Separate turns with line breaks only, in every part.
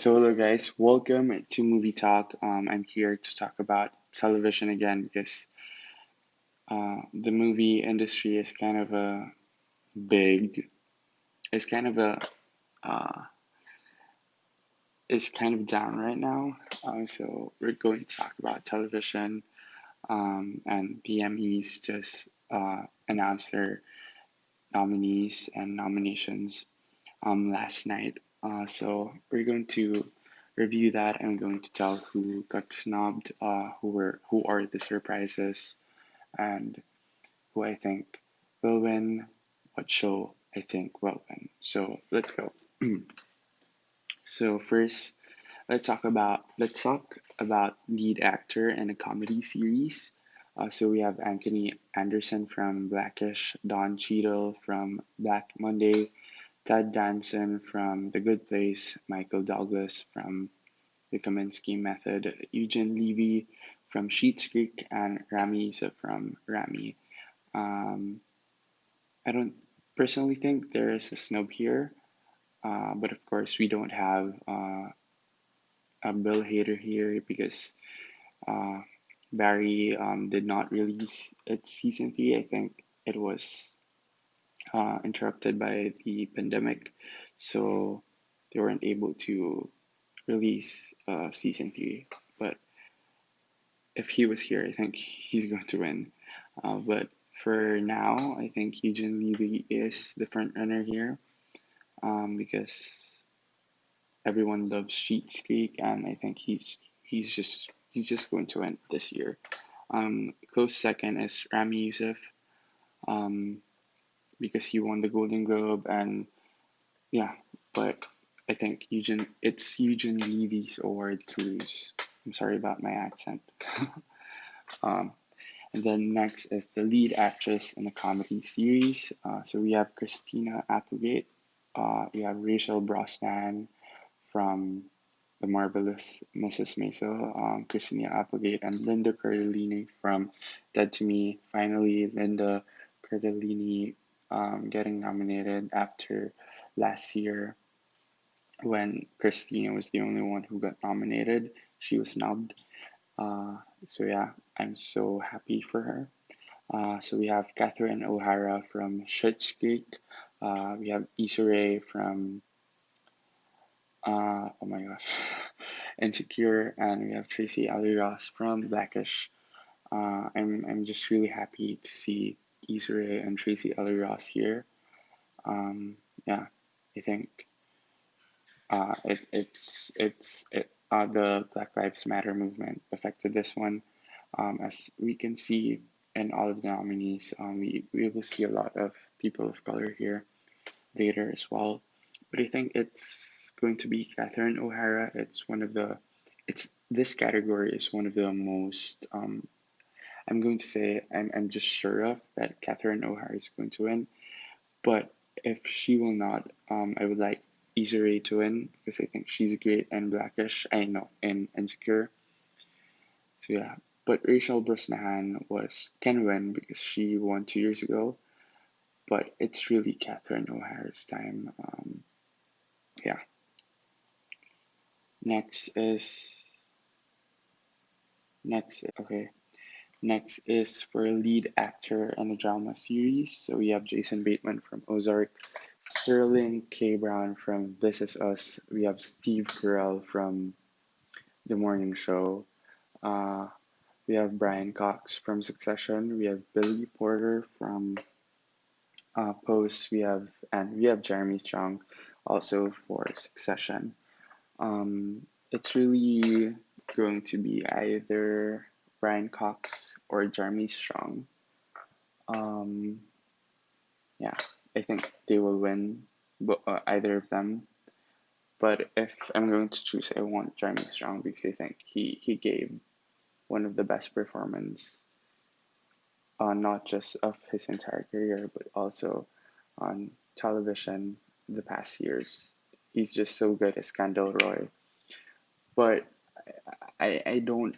So hello guys, welcome to Movie Talk. I'm here to talk about television again because the movie industry is kind of a big, is kind of a uh, is kind of down right now. So we're going to talk about television, and the Emmys just announced their nominees and nominations last night. So we're going to review that. I'm going to tell who got snubbed, who are the surprises, and who I think will win, what show I think will win. So let's go. So first, let's talk about lead actor in a comedy series. So we have Anthony Anderson from Blackish, Don Cheadle from Black Monday, Ted Danson from The Good Place, Michael Douglas from The Kaminsky Method, Eugene Levy from Schitt's Creek, and Rami Youssef from Rami. Um, I don't personally think there is a snub here, but of course we don't have a Bill Hader here because uh, Barry did not release its season 3. I think it was interrupted by the pandemic, so they weren't able to release season 3. But if he was here, I think he's going to win. But for now, I think Eugene Levy is the front runner here because everyone loves Sheet Creek, and I think he's just going to win this year. Close second is Rami Youssef um, because he won the Golden Globe, and yeah, but I think it's Eugene Levy's award to lose. I'm sorry about my accent. um, and then next is the lead actress in a comedy series. So we have Christina Applegate. We have Rachel Brosnan from The Marvelous Mrs. Maisel, Christina Applegate, and Linda Cardellini from Dead to Me. Finally, Linda Cardellini getting nominated after last year when Christina was the only one who got nominated. She was snubbed. Uh, so yeah, I'm so happy for her. So we have Catherine O'Hara from Schitt's Creek. We have Issa Rae from oh my gosh, Insecure, and we have Tracy Ellie Ross from Blackish. I'm just really happy to see Issa Rae and Tracy Ellie Ross here. Yeah, I think the Black Lives Matter movement affected this one. As we can see in all of the nominees, we will see a lot of people of color here later as well. But I think it's going to be Catherine O'Hara. It's this category is one of the most, I'm going to say, I'm just sure of that Catherine O'Hara is going to win. But if she will not, I would like Issa Rae to win because I think she's great and Blackish. I know in Insecure. So yeah, but Rachel Brosnahan can win because she won 2 years ago. But it's really Catherine O'Hara's time. Yeah. Next is okay. Next is for lead actor in a drama series. So we have Jason Bateman from Ozark, Sterling K. Brown from This Is Us. We have Steve Carell from The Morning Show. Uh, we have Brian Cox from Succession. We have Billy Porter from Pose. We have Jeremy Strong also for Succession. It's really going to be either Brian Cox or Jeremy Strong. Um, yeah, I think they will win either of them. But if I'm going to choose, I want Jeremy Strong because I think he gave one of the best performance, not just of his entire career, but also on television the past years. He's just so good as Kendall Roy. But I don't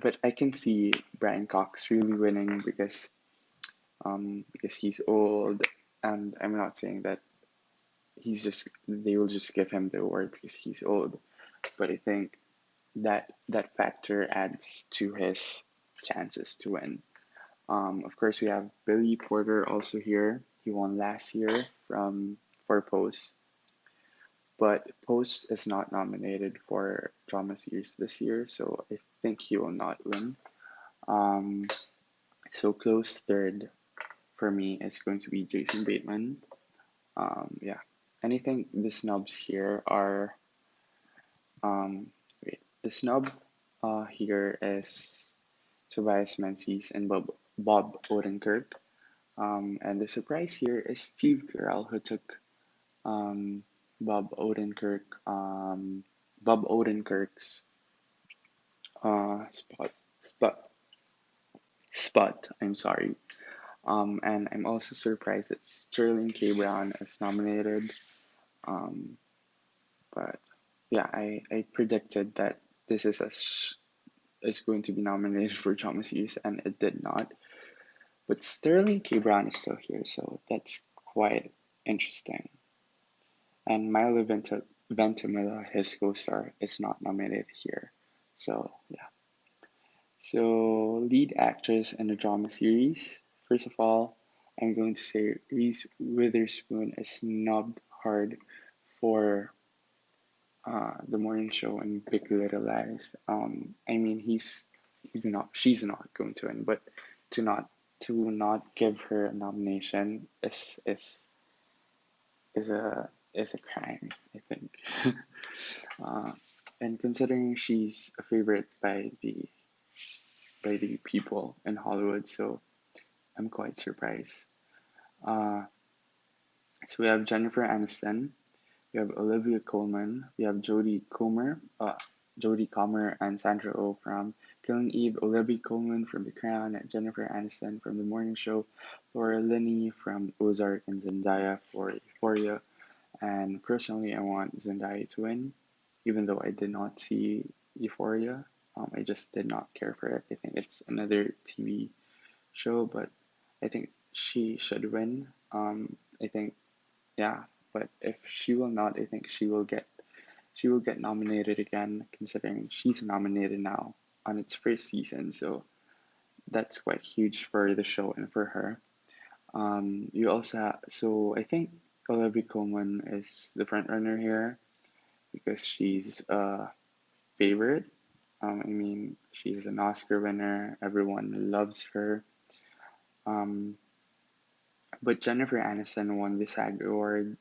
but I can see Brian Cox really winning because he's old, and I'm not saying that they will just give him the award because he's old. But I think that factor adds to his chances to win. Of course, we have Billy Porter also here. He won last year from for Post, but Post is not nominated for drama series this year, so I think he will not win. Um, so close third for me is going to be Jason Bateman. Yeah, and I think the snubs here are wait, the snub here is Tobias Menzies and Bob Odenkirk. And the surprise here is Steve Carell, who took um, Bob Odenkirk Bob Odenkirk's uh, spot spot spot. I'm sorry. And I'm also surprised that Sterling K. Brown is nominated. Um, but yeah, I predicted that this is going to be nominated for drama series, and it did not. But Sterling K. Brown is still here, so that's quite interesting. And Milo Ventimiglia, his co-star, is not nominated here. So yeah. So lead actress in a drama series. First of all, I'm going to say Reese Witherspoon is snubbed hard for the morning show and Big Little Lies. I mean he's not she's not going to win, but to not to not give her a nomination is a crime, I think. uh, and considering she's a favorite by the people in Hollywood, so I'm quite surprised. Uh, so we have Jennifer Aniston, we have Olivia Colman, we have Jodie Comer, and Sandra Oh from Killing Eve, Olivia Colman from The Crown, and Jennifer Aniston from The Morning Show, Laura Linney from Ozark, and Zendaya for Euphoria. And personally, I want Zendaya to win, even though I did not see Euphoria. I just did not care for it. I think it's another TV show, but I think she should win. I think yeah, but if she will not, I think she will get nominated again, considering she's nominated now on its first season. So that's quite huge for the show and for her. You also have, so I think Olivia Colman is the front runner here because she's a favorite. I mean, she's an Oscar winner. Everyone loves her. Um, but Jennifer Aniston won the SAG award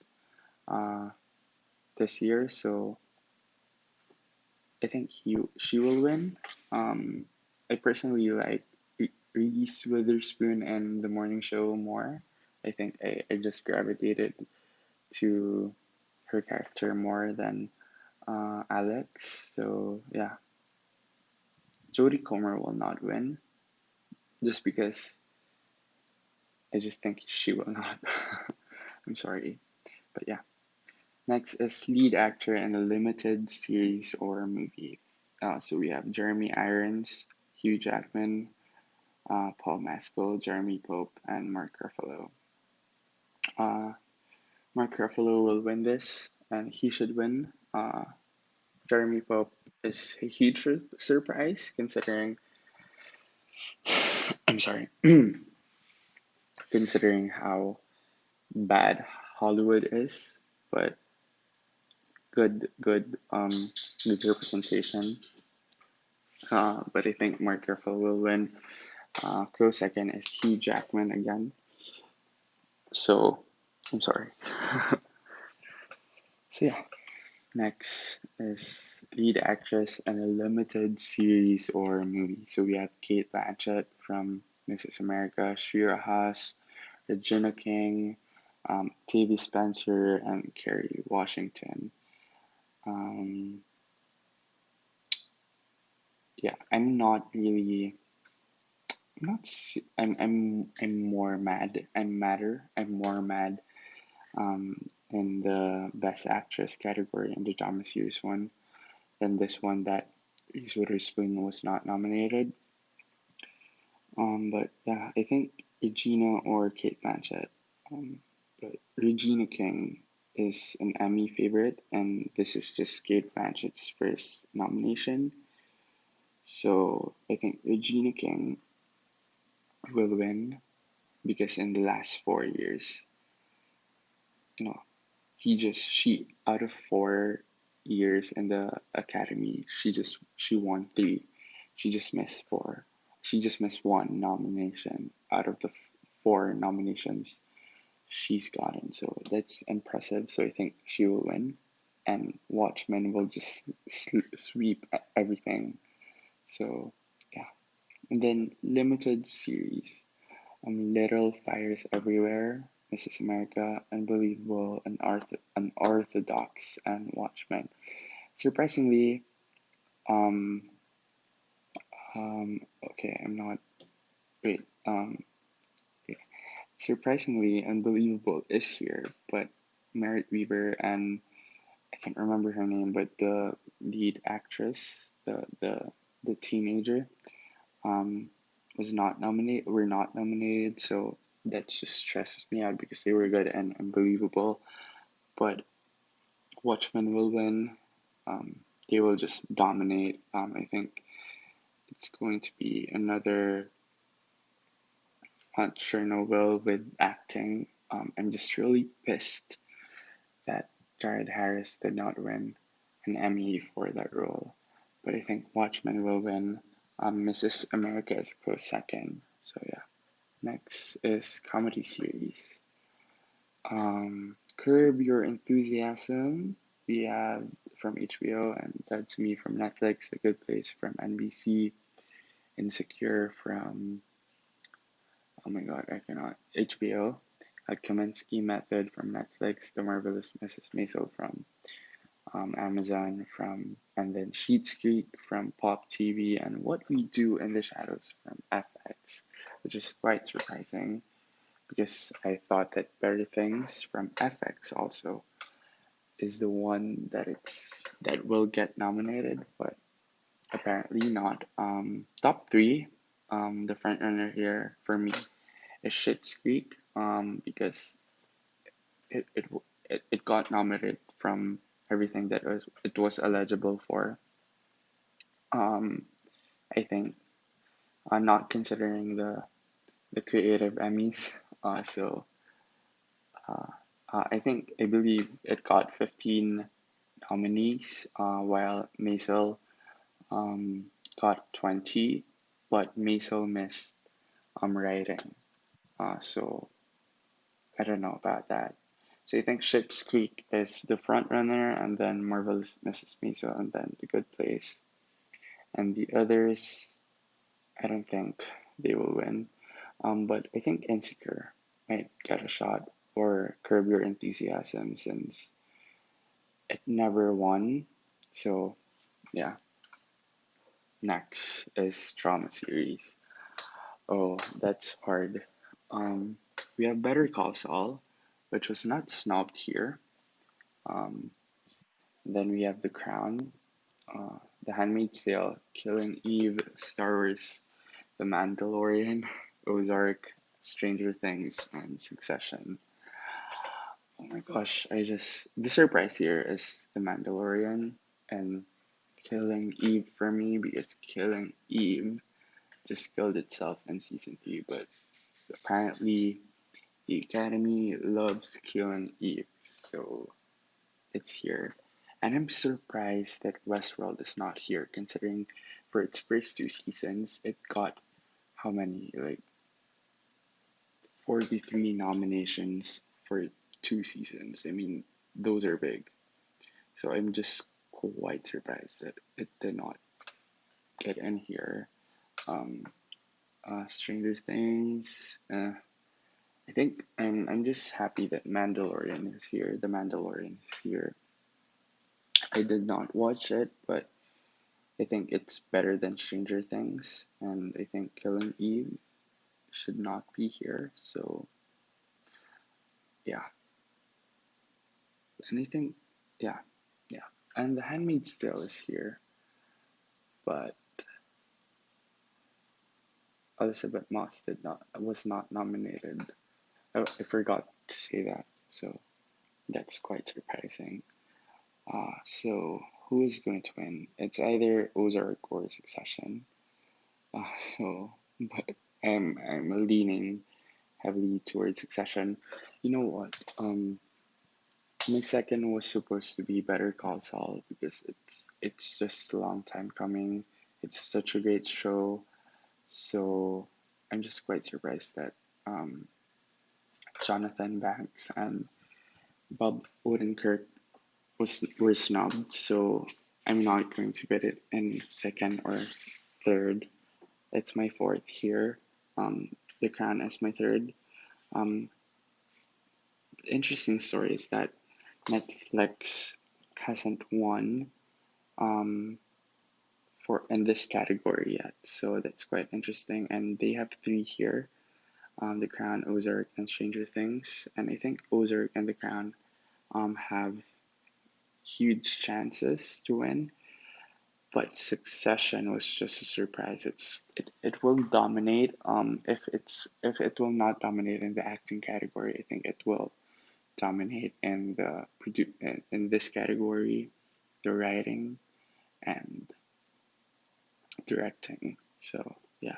uh, this year, so I think she will win. I personally like Reese Witherspoon and The Morning Show more. I think I just gravitated to her character more than Alex. So yeah, Jodie Comer will not win just because I just think she will not. I'm sorry, but yeah. Next is lead actor in a limited series or movie. So we have Jeremy Irons, Hugh Jackman, Paul Mescal, Jeremy Pope, and Mark Ruffalo. Uh, Mark Ruffalo will win this, and he should win. Jeremy Pope is a huge surprise considering I'm sorry, considering how bad Hollywood is, but good representation. But I think Mark Ruffalo will win. Close second is Hugh Jackman again. So I'm sorry. So yeah, next is lead actress in a limited series or movie. So we have Kate Blanchett from Mrs. America, Shira Haas, Regina King, T.V. Spencer, and Kerry Washington. Um, yeah, I'm not really. I'm not. I'm more mad. I'm madder. I'm more mad. Um, in the Best Actress category in the drama series one than this one that Reese Witherspoon was not nominated. But yeah, I think Regina or Kate Blanchett. But Regina King. is an Emmy favorite, and this is just Kate Blanchett's first nomination. So I think Regina King will win because in the last 4 years, you know, she out of 4 years in the Academy, she won three. She just missed four. She just missed one nomination out of the four nominations she's gotten. So that's impressive. So I think she will win, and Watchmen will just sweep everything. So yeah, and then limited series. Little Fires Everywhere, Mrs. America, Unbelievable, Unorthodox, and Watchmen. Surprisingly, um, okay, I'm not. Wait, okay. Surprisingly, Unbelievable is here, but Merritt Weaver and I can't remember her name, but the lead actress, the teenager, um, was not nominated. Were not nominated, so that just stresses me out because they were good and unbelievable. But Watchmen will win. Um, they will just dominate. I think it's going to be another Chernobyl with acting. I'm just really pissed that Jared Harris did not win an Emmy for that role. But I think Watchmen will win. Mrs. America is a close second. So yeah. Next is comedy series. Curb Your Enthusiasm. We have from HBO, and That's Me from Netflix. A Good Place from NBC. Insecure from oh my god, I cannot. HBO. A Kaminsky Method from Netflix. The Marvelous Mrs. Maisel from Amazon from, and then Sheets Creek from Pop TV, and What We Do in the Shadows from FX, which is quite surprising because I thought that Better Things from FX also is the one that will get nominated, but apparently not. Top three, the front runner here for me is Schitt's Creek, because it, it it got nominated from everything that it was eligible for. Um, I think not considering the creative Emmys. So uh, I believe it got 15 nominees, while Maisel um, got 20, but Maisel missed writing. So I don't know about that. So I think Schitt's Creek is the front runner, and then Marvelous Mrs. Maisel, and then The Good Place. And the others, I don't think they will win. But I think Insecure might get a shot, or Curb Your Enthusiasm, since it never won. So yeah, next is drama series. Oh, that's hard. Um, we have Better Call Saul, which was not snubbed here. Um, then we have The Crown, The Handmaid's Tale, Killing Eve, Star Wars, The Mandalorian, Ozark, Stranger Things, and Succession. Oh my gosh, the surprise here is The Mandalorian and Killing Eve for me, because Killing Eve just killed itself in season 3, but apparently the Academy loves Killing Eve, so it's here. And I'm surprised that Westworld is not here, considering for its first two seasons, it got how many? Like 43 nominations for two seasons. I mean, those are big. So I'm just quite surprised that it did not get in here. Um, Stranger Things. I think I'm just happy that Mandalorian is here. The Mandalorian is here. I did not watch it, but I think it's better than Stranger Things, and I think Killing Eve should not be here. So yeah, and I think yeah, yeah, and The Handmaid's Tale is here, but Elizabeth Moss did not was not nominated. Oh, I forgot to say that. So That's quite surprising. So who is going to win? It's either Ozark or Succession. Uh, so, but I'm leaning heavily towards Succession. You know what? My second was supposed to be Better Call Saul because it's just a long time coming. It's such a great show. So I'm just quite surprised that um, Jonathan Banks and Bob Odenkirk were snubbed. So I'm not going to put it in second or third. It's my fourth here. Um, the Crown is my third. Um, interesting story is that Netflix hasn't won um, for in this category yet, so that's quite interesting. And they have three here: The Crown, Ozark, and Stranger Things. And I think Ozark and The Crown have huge chances to win, but Succession was just a surprise. It will dominate. If it will not dominate in the acting category, I think it will dominate in the in this category, the writing and directing. So yeah.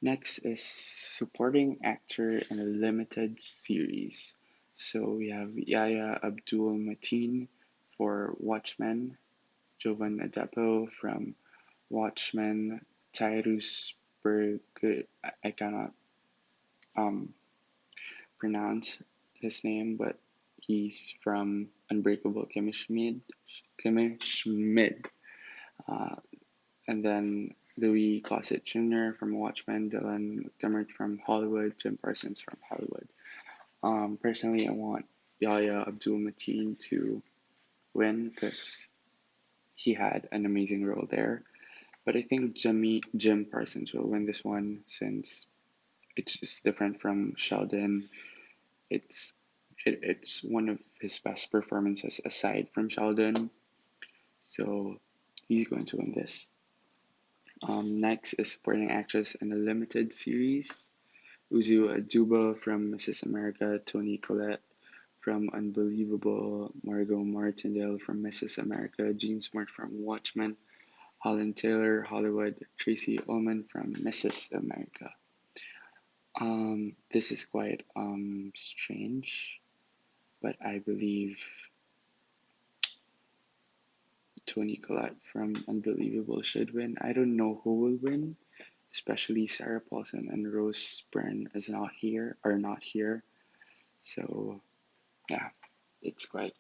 Next is supporting actor in a limited series. So we have Yahya Abdul Mateen for Watchmen, Jovan Adepo from Watchmen, Tyrus Berg. I cannot um, pronounce his name, but he's from Unbreakable Kimmy Schmid. Kimmy Schmid. Uh, and then Louis Gossett Jr. from Watchmen, Dylan McDermott from Hollywood, Jim Parsons from Hollywood. Personally, I want Yahya Abdul Mateen to win because he had an amazing role there. But I think Jim Parsons will win this one since it's just different from Sheldon. It's it's one of his best performances aside from Sheldon, so he's going to win this. Next is supporting actress in a limited series. Uzu Aduba from Mrs. America, Toni Collette from Unbelievable, Margot Martindale from Mrs. America, Jean Smart from Watchmen, Holland Taylor, Hollywood, Tracy Ullman from Mrs. America. This is quite strange, but I believe Toni Collette from Unbelievable should win. I don't know who will win, especially Sarah Paulson and Rose Byrne is not here. So yeah, it's quite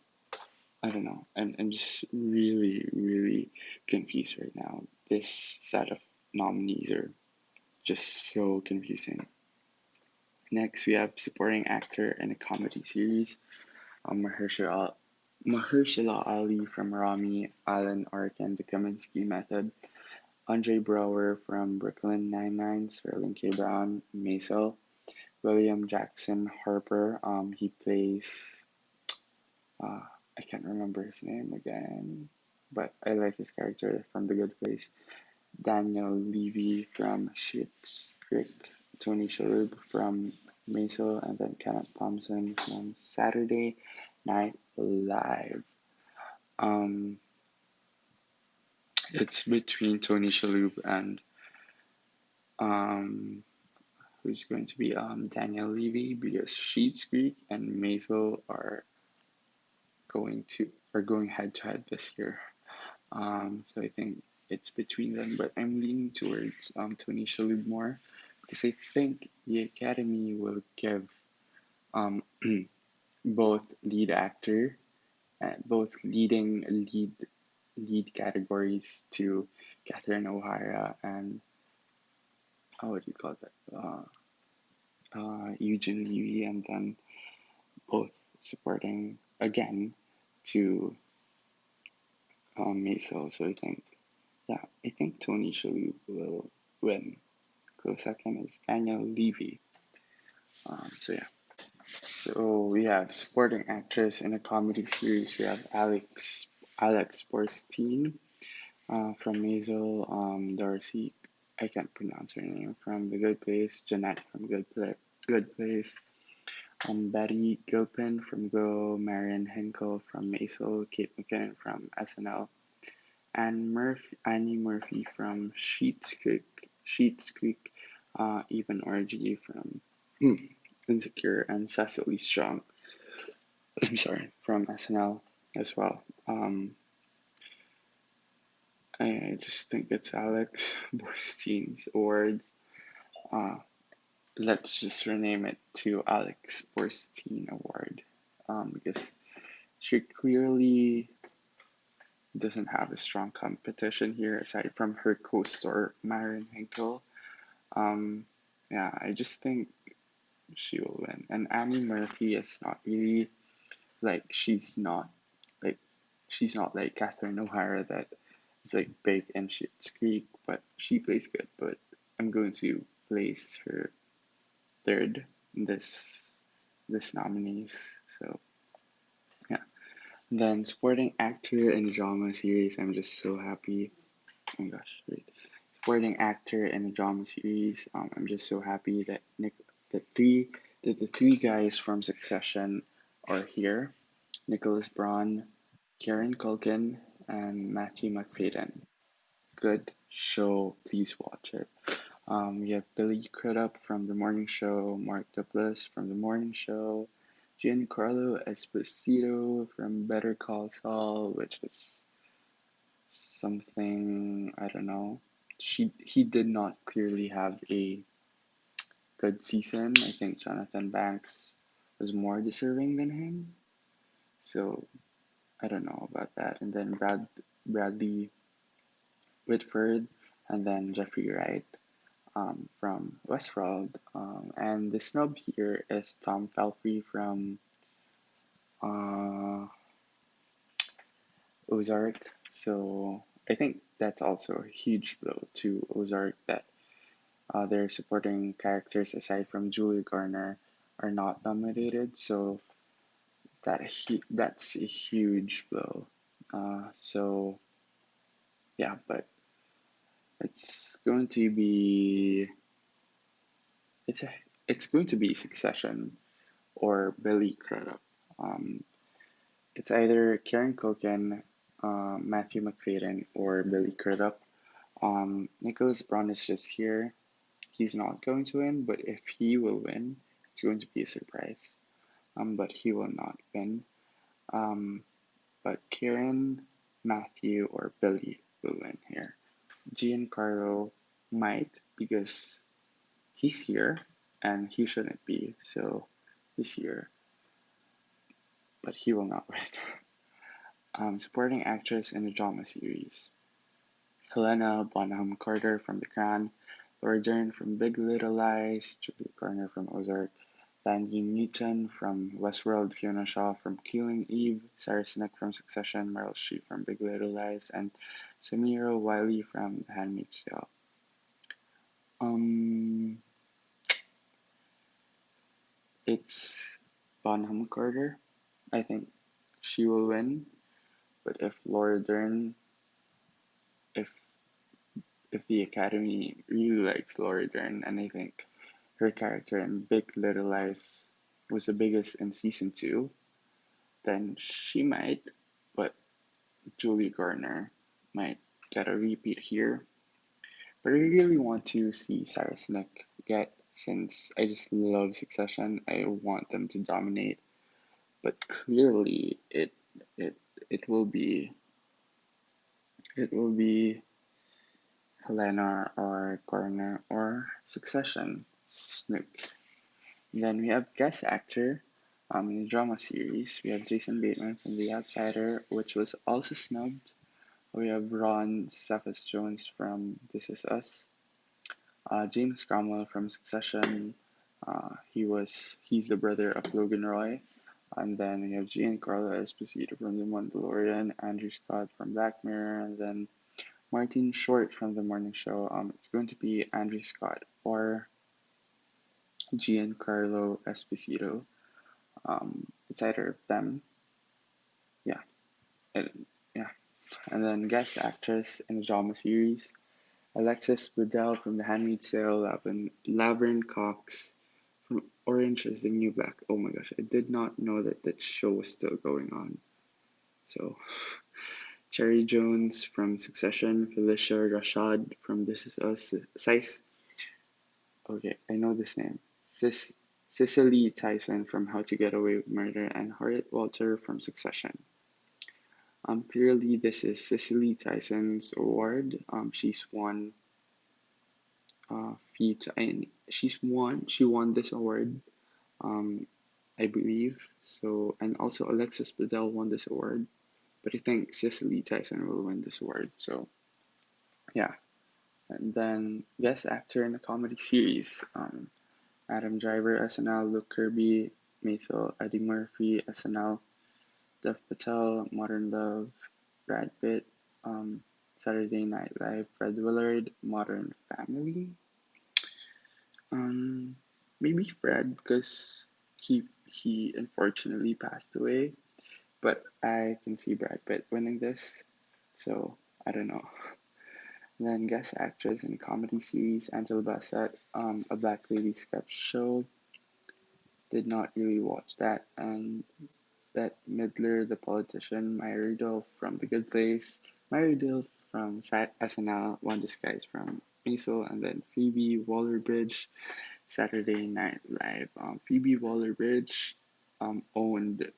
I don't know. I'm just really, really confused right now. This set of nominees are just so confusing. Next, we have supporting actor in a comedy series. Mahershala Ali from Rami, Alan Arkin, The Kaminsky Method, Andre Brower from Brooklyn Nine-Nine, Sterling K. Brown, Maisel, William Jackson Harper. He plays, uh, I can't remember his name again, but I like his character from The Good Place. Daniel Levy from Schitt's Creek, Tony Shalhoub from Maisel, and then Kenneth Thompson from Saturday Night Live. Um, it's between Tony Shalhoub and um, who's going to be Daniel Levy because Sheets Creek and Maisel are going head to head this year. So I think it's between them, but I'm leaning towards Tony Shalhoub more because I think the Academy will give um both lead actor and both lead categories to Catherine O'Hara and what do you call that? Eugene Levy, and then both supporting again to Maisel. So I think Tony Shalhoub will win. Close second is Daniel Levy. So yeah. So we have supporting actress in a comedy series. We have Alex Borstein from Maisel, Darcy. I can't pronounce her name from The Good Place. Jeanette from Good Place. Betty Gilpin from Glow, Marian Henkel from Maisel, Kate McKinnon from SNL, and Annie Murphy from Sheets Creek, even RG from Insecure, and Cecily Strong, I'm sorry, from SNL as well. I just think it's Alex Borstein's award. Uh, let's just rename it to Alex Borstein Award, because she clearly doesn't have a strong competition here aside from her co-star Maren Hinkle. Um, yeah, I just think she will win. And Annie Murphy is not really like like she's not like Catherine O'Hara that is like big in Schitt's Creek, but she plays good. But I'm going to place her third in this nominees. So yeah. Then supporting actor in a drama series, I'm just so happy. Oh my gosh, wait. Supporting actor in a drama series. I'm just so happy that the three the three guys from Succession are here. Nicholas Braun, Kieran Culkin, and Matthew McFadden. Good show. Please watch it. We have Billy Crudup from The Morning Show, Mark Duplass from The Morning Show, Giancarlo Esposito from Better Call Saul, which is something I don't know. He did not clearly have a good season. I think Jonathan Banks was more deserving than him. So I don't know about that. And then Bradley Whitford, and then Jeffrey Wright, from Westworld. And the snub here is Tom Felfrey from uh, Ozark. So I think that's also a huge blow to Ozark that their supporting characters, aside from Julie Garner, are not nominated. So that's a huge blow. So yeah, but it's going to be it's a it's going to be Succession or Billy Crudup. Um, it's either Karen Culkin, Matthew McFadden, or Billy Crudup. Nicholas Braun is just here. He's not going to win, but if he will win, it's going to be a surprise. But he will not win. Um, but Kieran, Matthew, or Billy will win here. Giancarlo might because he's here and he shouldn't be, so he's here, but he will not win. Supporting actress in a drama series: Helena Bonham Carter from The Crown, Laura Dern from Big Little Lies, Julie Garner from Ozark, Thandie Newton from Westworld, Fiona Shaw from Killing Eve, Sarah Snook from Succession, Meryl Streep from Big Little Lies, and Samira Wiley from The Handmaid's Tale. Um, it's Bonham Carter. I think she will win, but if Laura Dern, if if the Academy really likes Laura Dern, and I think her character in Big Little Lies was the biggest in season two, then she might, but Julie Garner might get a repeat here. But I really want to see Sarah Snook get, since I just love Succession. I want them to dominate, but clearly it it will be it will be Helena or Garner or Succession Snook. Then we have guest actor, in the drama series. We have Jason Bateman from The Outsider, which was also snubbed. We have Ron Cephas Jones from This Is Us. James Cromwell from Succession. He's the brother of Logan Roy. And then we have Giancarlo Esposito from The Mandalorian, Andrew Scott from Black Mirror, and then Martin Short from The Morning Show. It's going to be Andrew Scott or Giancarlo Esposito. It's either of them. Yeah, yeah. And then guest actress in the drama series: Alexis Bledel from The Handmaid's Tale, Laverne Cox Orange is the New Black. Oh my gosh, I did not know that that show was still going on. So, Cherry Jones from Succession, Felicia Rashad from This Is Us, Sice. Okay, I know this name. Cicely Tyson from How to Get Away with Murder, and Harriet Walter from Succession. Clearly, this is Cicely Tyson's award. She's won few times. She won this award, um, I believe. So, and also Alexis Bledel won this award. But I think Cicely Tyson will win this award. So, yeah. And then Best Actor in a Comedy Series. Adam Driver, SNL, Luke Kirby, Maisel, Eddie Murphy, SNL, Dev Patel, Modern Love, Brad Pitt, Saturday Night Live, Fred Willard, Modern Family. Um, Maybe Fred because he unfortunately passed away, but I can see Brad Pitt winning this, so I don't know. And then guest actress in comedy series Angela Bassett, a Black Lady sketch show. Did not really watch that, and Bette Midler, the politician, Maya Rudolph from The Good Place, Maya Rudolph from SNL, One Disguise from Maisel, and then Phoebe Waller-Bridge, Saturday Night Live. Phoebe Waller-Bridge owned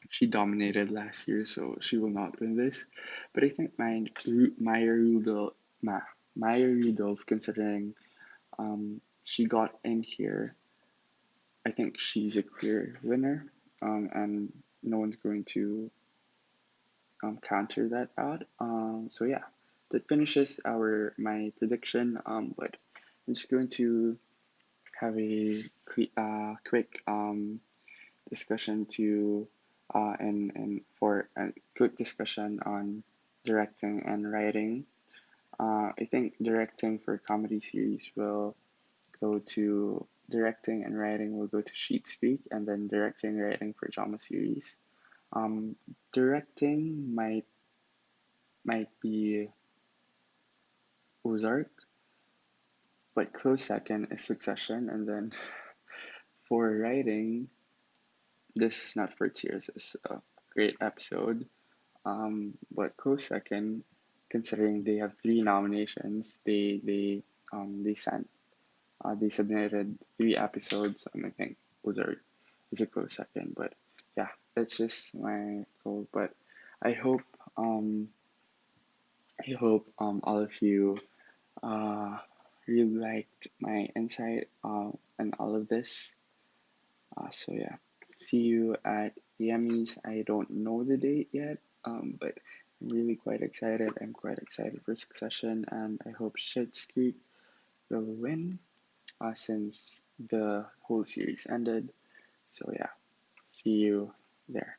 she dominated last year, so she will not win this. But I think Maya Rudolph, Maya Rudolph, considering she got in here, I think she's a clear winner, and no one's going to counter that out. So yeah, that finishes our my prediction. But I'm just going to have a quick discussion to and for a quick discussion on directing and writing. I think directing for comedy series will go to directing and writing will go to Sheets Creek, and then directing and writing for drama series. Um, Directing might be Ozark, but close second is Succession, and then for writing, this is not for cheers. It's a great episode. But close second, considering they have three nominations, they sent they submitted three episodes, and I think Ozark is a close second. But yeah, that's just my goal. But I hope um all of you uh really liked my insight and all of this. So yeah, see you at the Emmys. I don't know the date yet, but I'm really quite excited. I'm quite excited for Succession, and I hope Schitt's Creek will win since the whole series ended. So yeah, see you there.